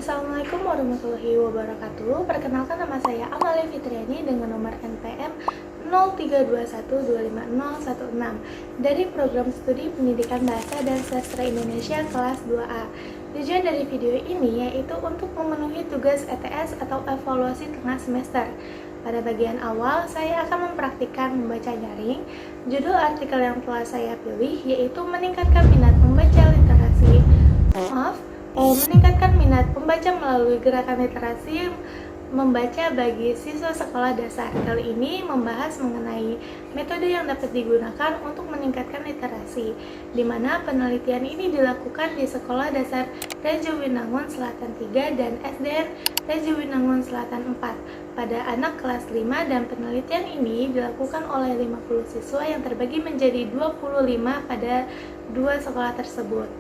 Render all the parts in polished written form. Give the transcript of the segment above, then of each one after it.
Assalamualaikum warahmatullahi wabarakatuh. Perkenalkan, nama saya Amalia Fitriani dengan nomor NPM 0321250016 dari Program Studi Pendidikan Bahasa dan Sastra Indonesia kelas 2A. Tujuan dari video ini yaitu untuk memenuhi tugas ETS atau evaluasi tengah semester. Pada bagian awal, saya akan mempraktikkan membaca daring. Judul artikel yang telah saya pilih yaitu meningkatkan minat membaca literasi. Meningkatkan minat pembaca melalui gerakan literasi membaca bagi siswa sekolah dasar. Kali ini membahas mengenai metode yang dapat digunakan untuk meningkatkan literasi, di mana penelitian ini dilakukan di Sekolah Dasar Rejo Winangun Selatan 3 dan SDN Rejo Winangun Selatan 4 pada anak kelas 5, dan penelitian ini dilakukan oleh 50 siswa yang terbagi menjadi 25 pada dua sekolah tersebut.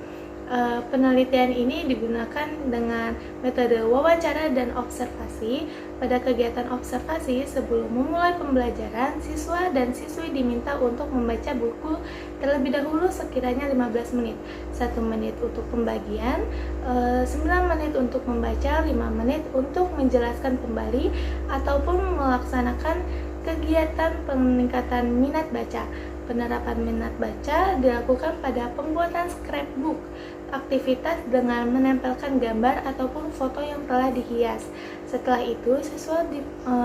Penelitian ini digunakan dengan metode wawancara dan observasi. Pada kegiatan observasi, sebelum memulai pembelajaran, siswa dan siswi diminta untuk membaca buku terlebih dahulu sekiranya 15 menit. 1 menit untuk pembagian, 9 menit untuk membaca, 5 menit untuk menjelaskan kembali ataupun melaksanakan kegiatan peningkatan minat baca. Penerapan minat baca dilakukan pada pembuatan scrapbook, aktivitas dengan menempelkan gambar ataupun foto yang telah dihias. Setelah itu, siswa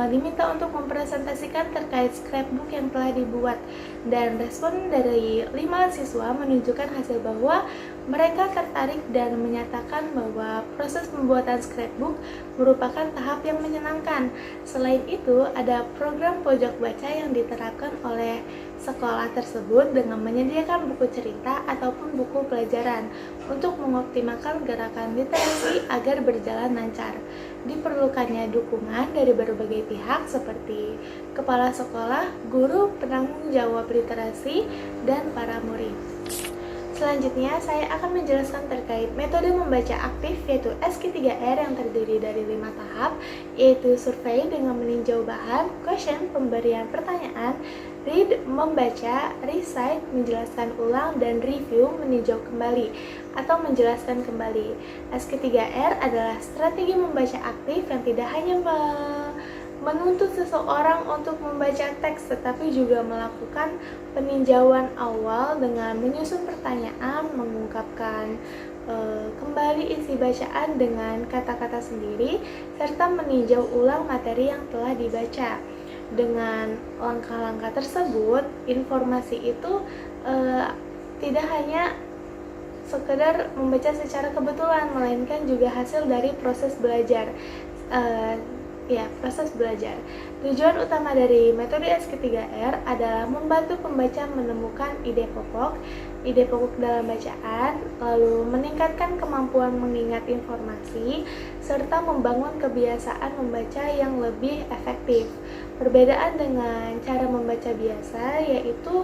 diminta untuk mempresentasikan terkait scrapbook yang telah dibuat, dan respon dari 5 siswa menunjukkan hasil bahwa mereka tertarik dan menyatakan bahwa proses pembuatan scrapbook merupakan tahap yang menyenangkan. Selain itu, ada program pojok baca yang diterapkan oleh sekolah tersebut dengan menyediakan buku cerita ataupun buku pelajaran untuk mengoptimalkan gerakan literasi agar berjalan lancar. Diperlukannya dukungan dari berbagai pihak seperti kepala sekolah, guru, penanggung jawab literasi, dan para murid. Selanjutnya, saya akan menjelaskan terkait metode membaca aktif, yaitu SQ3R yang terdiri dari 5 tahap, yaitu survei dengan meninjau bahan, question, pemberian pertanyaan, read, membaca, recite, menjelaskan ulang, dan review, meninjau kembali atau menjelaskan kembali. SQ3R adalah strategi membaca aktif yang tidak hanya menuntut seseorang untuk membaca teks, tetapi juga melakukan peninjauan awal dengan menyusun pertanyaan, mengungkapkan kembali isi bacaan dengan kata-kata sendiri, serta meninjau ulang materi yang telah dibaca. Dengan langkah-langkah tersebut, informasi itu tidak hanya sekedar membaca secara kebetulan, melainkan juga hasil dari proses belajar. Proses belajar. Tujuan utama dari metode SQ3R adalah membantu pembaca menemukan ide pokok dalam bacaan, lalu meningkatkan kemampuan mengingat informasi, serta membangun kebiasaan membaca yang lebih efektif. Perbedaan dengan cara membaca biasa yaitu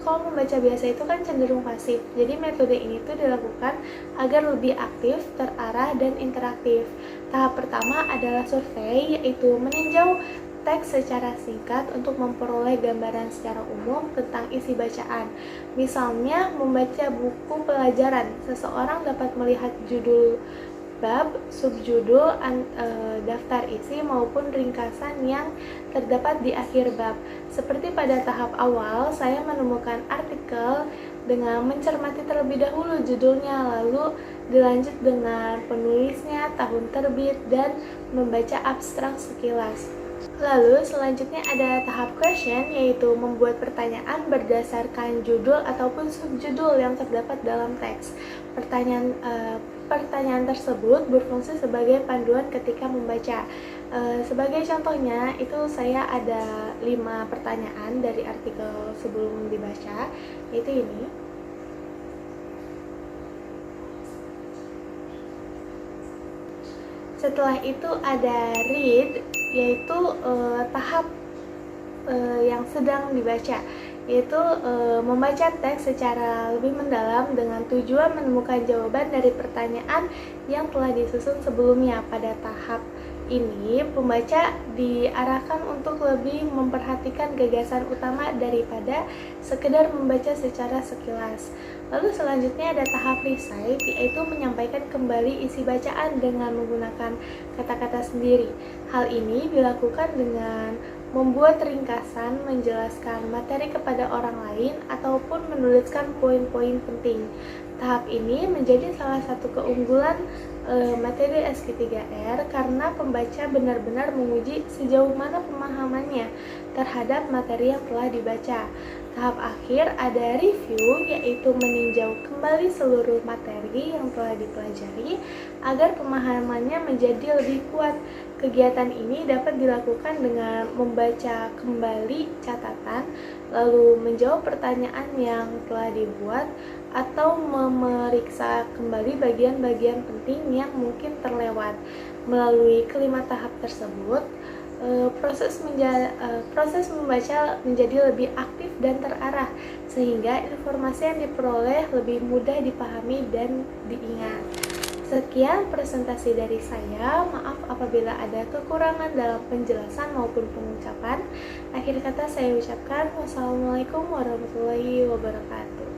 kalau membaca biasa itu kan cenderung pasif. Jadi metode ini tuh dilakukan agar lebih aktif, terarah, dan interaktif. Tahap pertama adalah survei, yaitu meninjau teks secara singkat untuk memperoleh gambaran secara umum tentang isi bacaan. Misalnya, membaca buku pelajaran, seseorang dapat melihat judul bab, subjudul, daftar isi maupun ringkasan yang terdapat di akhir bab. Seperti pada tahap awal, saya menemukan artikel dengan mencermati terlebih dahulu judulnya, lalu dilanjut dengan penulisnya, tahun terbit, dan membaca abstrak sekilas. Lalu selanjutnya ada tahap question, yaitu membuat pertanyaan berdasarkan judul ataupun subjudul yang terdapat dalam teks. Pertanyaan tersebut berfungsi sebagai panduan ketika membaca. Sebagai contohnya, itu saya ada 5 pertanyaan dari artikel sebelum dibaca, yaitu ini. Setelah itu ada read, yaitu tahap yang sedang dibaca, yaitu membaca teks secara lebih mendalam dengan tujuan menemukan jawaban dari pertanyaan yang telah disusun sebelumnya. Pada tahap ini, pembaca diarahkan untuk lebih memperhatikan gagasan utama daripada sekedar membaca secara sekilas. Lalu selanjutnya ada tahap recite, yaitu menyampaikan kembali isi bacaan dengan menggunakan kata-kata sendiri. Hal ini dilakukan dengan membuat ringkasan, menjelaskan materi kepada orang lain, ataupun menuliskan poin-poin penting. Tahap ini menjadi salah satu keunggulan materi SQ3R karena pembaca benar-benar menguji sejauh mana pemahamannya terhadap materi yang telah dibaca. Tahap akhir ada review, yaitu meninjau kembali seluruh materi yang telah dipelajari agar pemahamannya menjadi lebih kuat. Kegiatan ini dapat dilakukan dengan membaca kembali catatan, lalu menjawab pertanyaan yang telah dibuat, atau memeriksa kembali bagian-bagian penting yang mungkin terlewat. Melalui kelima tahap tersebut, proses membaca menjadi lebih aktif dan terarah, sehingga informasi yang diperoleh lebih mudah dipahami dan diingat. Sekian presentasi dari saya. Maaf apabila ada kekurangan dalam penjelasan maupun pengucapan. Akhir kata saya ucapkan wassalamualaikum warahmatullahi wabarakatuh.